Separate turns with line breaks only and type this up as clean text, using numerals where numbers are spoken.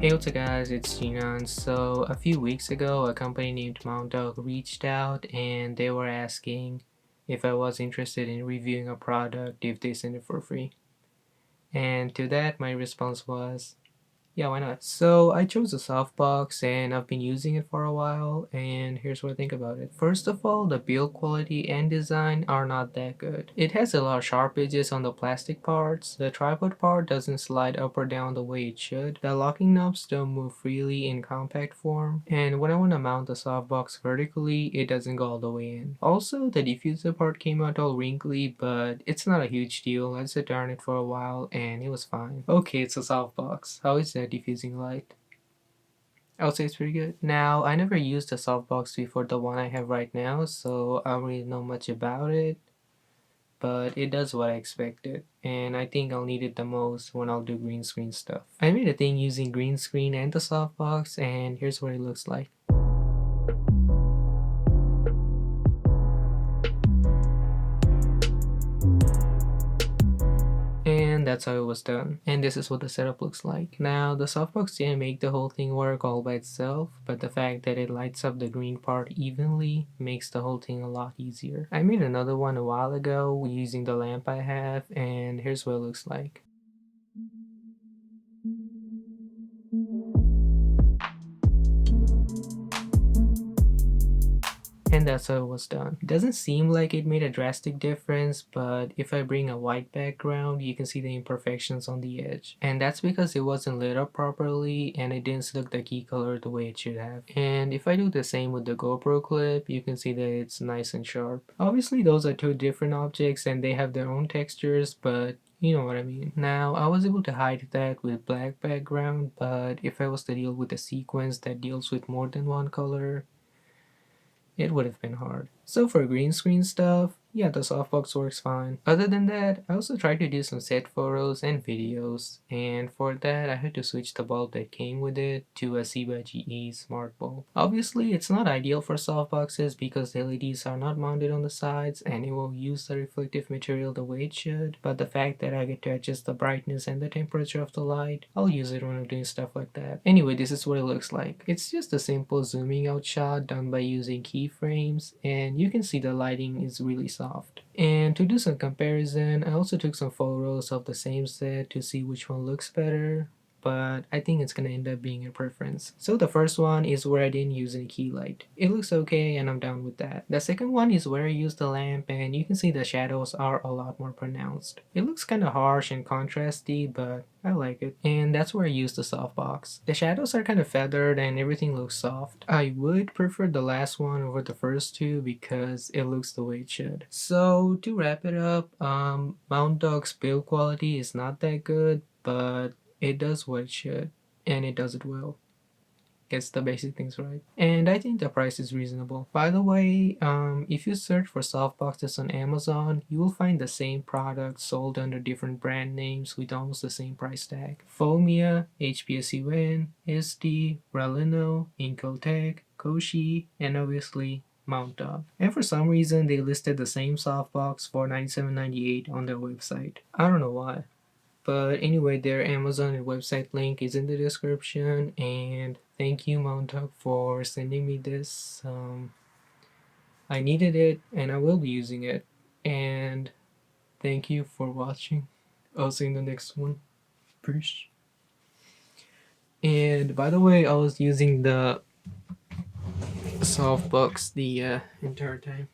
Hey, what's up guys, it's Jinan. So a few weeks ago, a company named MountDog reached out and they were asking if I was interested in reviewing a product if they send it for free. And to that, my response was, yeah, why not? So I chose a softbox and I've been using it for a while, and here's what I think about it. First of all, the build quality and design are not that good. It has a lot of sharp edges on the plastic parts. The tripod part doesn't slide up or down the way it should. The locking knobs don't move freely in compact form. And when I want to mount the softbox vertically, it doesn't go all the way in. Also, the diffuser part came out all wrinkly, but it's not a huge deal. I sat on it for a while and it was fine. Okay, it's a softbox. How is that diffusing light? I would say it's pretty good. Now, I never used a softbox before the one I have right now, so I don't really know much about it, but it does what I expected, and I think I'll need it the most when I'll do green screen stuff. I made a thing using green screen and the softbox, and here's what it looks like. And that's how it was done. And this is what the setup looks like. Now, the softbox didn't make the whole thing work all by itself, but the fact that it lights up the green part evenly makes the whole thing a lot easier. I made another one a while ago using the lamp I have, and here's what it looks like. And that's how it was done. It doesn't seem like it made a drastic difference, but if I bring a white background, you can see the imperfections on the edge. And that's because it wasn't lit up properly and it didn't select the key color the way it should have. And if I do the same with the GoPro clip, you can see that it's nice and sharp. Obviously, those are two different objects and they have their own textures, but you know what I mean. Now, I was able to hide that with black background, but if I was to deal with a sequence that deals with more than one color, it would have been hard. So for green screen stuff, yeah, the softbox works fine. Other than that, I also tried to do some set photos and videos, and for that I had to switch the bulb that came with it to a C by GE smart bulb. Obviously, it's not ideal for softboxes because the LEDs are not mounted on the sides and it will use the reflective material the way it should, but the fact that I get to adjust the brightness and the temperature of the light, I'll use it when I'm doing stuff like that. Anyway, this is what it looks like. It's just a simple zooming out shot done by using keyframes, and you can see the lighting is really soft. And to do some comparison, I also took some photos of the same set to see which one looks better, but I think it's gonna end up being a preference. So the first one is where I didn't use any key light. It looks okay and I'm down with that. The second one is where I used the lamp and you can see the shadows are a lot more pronounced. It looks kind of harsh and contrasty, but I like it. And that's where I used the softbox. The shadows are kind of feathered and everything looks soft. I would prefer the last one over the first two because it looks the way it should. So to wrap it up, MountDog's build quality is not that good, but it does what it should, and it does it well. Gets the basic things right. And I think the price is reasonable. By the way, if you search for softboxes on Amazon, you will find the same product sold under different brand names with almost the same price tag. Fomia, HPSUN, SD, Relino, Incotech, Koshi, and obviously MountDog. And for some reason, they listed the same softbox for $97.98 on their website. I don't know why. But anyway, their Amazon and website link is in the description. And thank you, MountDog, for sending me this. I needed it and I will be using it. And thank you for watching. I'll see you in the next one. Peace. And by the way, I was using the softbox the entire time.